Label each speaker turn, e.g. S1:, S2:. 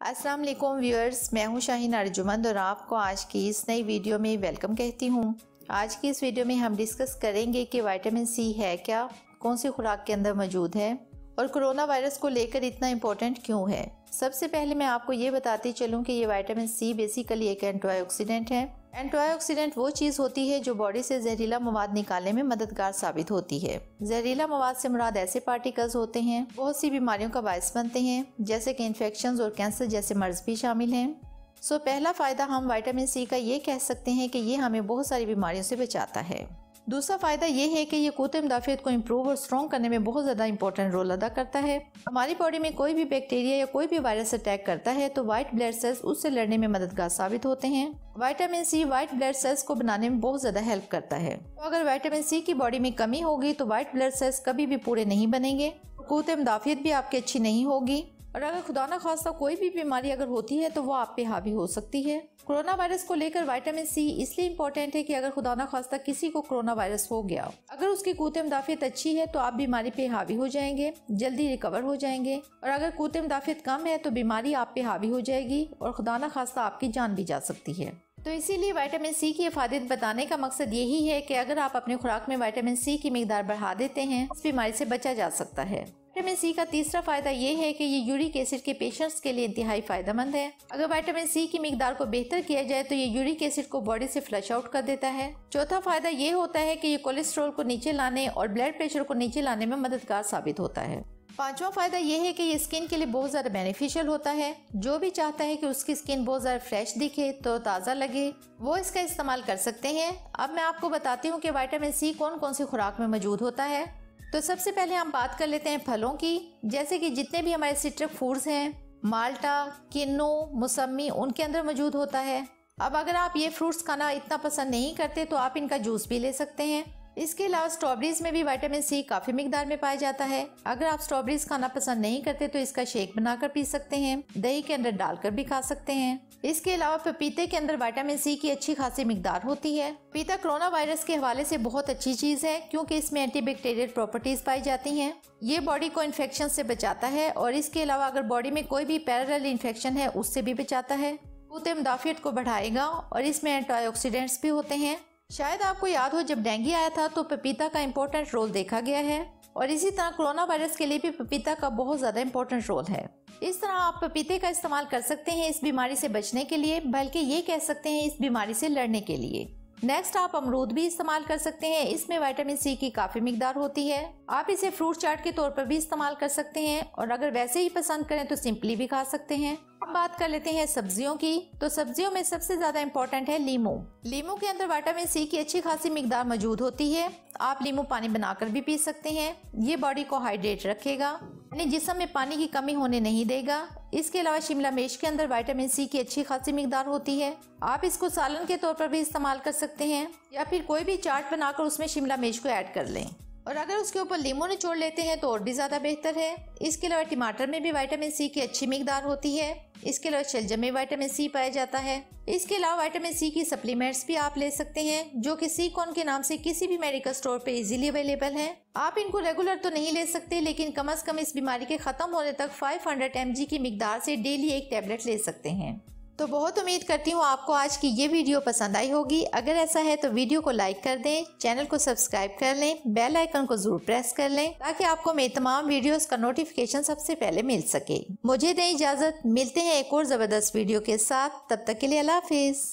S1: अस्सलाम वालेकुम व्यूअर्स, मैं हूं शाहीन अर्जुमंद और आपको आज की इस नई वीडियो में वेलकम कहती हूं। आज की इस वीडियो में हम डिस्कस करेंगे कि विटामिन सी है क्या, कौन सी खुराक के अंदर मौजूद है और कोरोना वायरस को लेकर इतना इम्पोर्टेंट क्यों है। सबसे पहले मैं आपको ये बताती चलूँ कि ये विटामिन सी बेसिकली एक एंटीऑक्सीडेंट है। एंटीऑक्सीडेंट वो चीज़ होती है जो बॉडी से जहरीला मवाद निकालने में मददगार साबित होती है। जहरीला मवाद से मुराद ऐसे पार्टिकल्स होते हैं बहुत सी बीमारियों का बायस बनते हैं, जैसे कि इन्फेक्शंस और कैंसर जैसे मर्ज भी शामिल हैं। पहला फ़ायदा हम विटामिन सी का ये कह सकते हैं कि ये हमें बहुत सारी बीमारियों से बचाता है। दूसरा फ़ायदा ये है कि ये क़ुव्वत मुदाफ़ियत को इम्प्रूव और स्ट्रॉन्ग करने में बहुत ज़्यादा इंपॉर्टेंट रोल अदा करता है। हमारी बॉडी में कोई भी बैक्टीरिया या कोई भी वायरस अटैक करता है तो वाइट ब्लड सेल्स उससे लड़ने में मददगार साबित होते हैं। Vitamin C white blood cells को बनाने में बहुत ज़्यादा हेल्प करता है। तो अगर विटामिन सी की बॉडी में कमी होगी तो वाइट ब्लड सेल्स कभी भी पूरे नहीं बनेंगे, क़ुव्वत मुदाफ़ियत भी आपकी अच्छी नहीं होगी और अगर खुदा न खास्ता कोई भी बीमारी अगर होती है तो वो आप पे हावी हो सकती है। कोरोना वायरस को लेकर विटामिन सी इसलिए इम्पोर्टेंट है कि अगर खुदा न खास्ता किसी को कोरोना वायरस हो गया, अगर उसकी क़ुव्वत मुदाफ़ियत अच्छी है तो आप बीमारी पे हावी हो जाएंगे, जल्दी रिकवर हो जाएंगे और अगर क़ुव्वत मुदाफ़ियत कम है तो बीमारी आप पे हावी हो जाएगी और खुदा न खास्ता आपकी जान भी जा सकती है। तो इसीलिए विटामिन सी की इफादत बताने का मकसद यही है कि अगर आप अपने खुराक में विटामिन सी की मिकदार बढ़ा देते हैं इस बीमारी से बचा जा सकता है। विटामिन सी का तीसरा फायदा ये है कि ये यूरिक एसिड के पेशेंट्स के लिए इंतहाई फायदेमंद है। अगर विटामिन सी की मिकदार को बेहतर किया जाए तो ये यूरिक एसिड को बॉडी से फ्लश आउट कर देता है। चौथा फायदा ये होता है कि ये कोलेस्ट्रॉल को नीचे लाने और ब्लड प्रेशर को नीचे लाने में मददगार साबित होता है। पांचवा फायदा ये है कि ये स्किन के लिए बहुत ज़्यादा बेनिफिशियल होता है। जो भी चाहता है कि उसकी स्किन बहुत ज़्यादा फ्रेश दिखे तो ताज़ा लगे वो इसका इस्तेमाल कर सकते हैं। अब मैं आपको बताती हूँ कि विटामिन सी कौन कौन सी खुराक में मौजूद होता है। तो सबसे पहले हम बात कर लेते हैं फलों की, जैसे कि जितने भी हमारे सिट्रक फूड्स हैं, माल्टा, किन्नू, मौसमी, उनके अंदर मौजूद होता है। अब अगर आप ये फ्रूट्स खाना इतना पसंद नहीं करते तो आप इनका जूस भी ले सकते हैं। इसके अलावा स्ट्रॉबेरीज में भी विटामिन सी काफ़ी मिकदार में पाया जाता है। अगर आप स्ट्रॉबेरीज खाना पसंद नहीं करते तो इसका शेक बनाकर पी सकते हैं, दही के अंदर डालकर भी खा सकते हैं। इसके अलावा पपीते के अंदर विटामिन सी की अच्छी खासी मिकदार होती है। पपीता कोरोना वायरस के हवाले से बहुत अच्छी चीज़ है क्योंकि इसमें एंटीबैक्टीरियल प्रॉपर्टीज पाई जाती हैं। ये बॉडी को इन्फेक्शन से बचाता है और इसके अलावा अगर बॉडी में कोई भी पैरेलल इन्फेक्शन है उससे भी बचाता है। क़ुव्वत मुदाफ़ियत को बढ़ाएगा और इसमें एंटीऑक्सीडेंट्स भी होते हैं। शायद आपको याद हो जब डेंगू आया था तो पपीता का इम्पोर्टेंट रोल देखा गया है और इसी तरह कोरोना वायरस के लिए भी पपीता का बहुत ज़्यादा इम्पोर्टेंट रोल है। इस तरह आप पपीते का इस्तेमाल कर सकते हैं इस बीमारी से बचने के लिए, बल्कि ये कह सकते हैं इस बीमारी से लड़ने के लिए। नेक्स्ट आप अमरूद भी इस्तेमाल कर सकते हैं, इसमें विटामिन सी की काफ़ी मिकदार होती है। आप इसे फ्रूट चाट के तौर पर भी इस्तेमाल कर सकते हैं और अगर वैसे ही पसंद करें तो सिंपली भी खा सकते हैं। अब बात कर लेते हैं सब्जियों की। तो सब्जियों में सबसे ज़्यादा इम्पोर्टेंट है लीमू। लीमू के अंदर विटामिन सी की अच्छी खासी मिकदार मौजूद होती है। आप लीमू पानी बनाकर भी पी सकते हैं। ये बॉडी को हाइड्रेट रखेगा, यानी जिस्म में पानी की कमी होने नहीं देगा। इसके अलावा शिमला मिर्च के अंदर विटामिन सी की अच्छी खासी मिकदार होती है। आप इसको सालन के तौर पर भी इस्तेमाल कर सकते हैं या फिर कोई भी चाट बनाकर उसमें शिमला मिर्च को ऐड कर लें और अगर उसके ऊपर लीमू निचोड़ लेते हैं तो और भी ज़्यादा बेहतर है। इसके अलावा टमाटर में भी विटामिन सी की अच्छी मिकदार होती है। इसके अलावा शलजम में विटामिन सी पाया जाता है। इसके अलावा विटामिन सी की सप्लीमेंट्स भी आप ले सकते हैं जो कि सी-कॉन के नाम से किसी भी मेडिकल स्टोर पे इजीली अवेलेबल हैं। आप इनको रेगुलर तो नहीं ले सकते लेकिन कम से कम इस बीमारी के ख़त्म होने तक 500 mg की मिकदार से डेली एक टैबलेट ले सकते हैं। तो बहुत उम्मीद करती हूँ आपको आज की ये वीडियो पसंद आई होगी। अगर ऐसा है तो वीडियो को लाइक कर दें, चैनल को सब्सक्राइब कर लें, बेल आइकन को जरूर प्रेस कर लें ताकि आपको मेरी तमाम वीडियोस का नोटिफिकेशन सबसे पहले मिल सके। मुझे दें इजाज़त, मिलते हैं एक और ज़बरदस्त वीडियो के साथ। तब तक के लिए अल्लाह हाफिज़।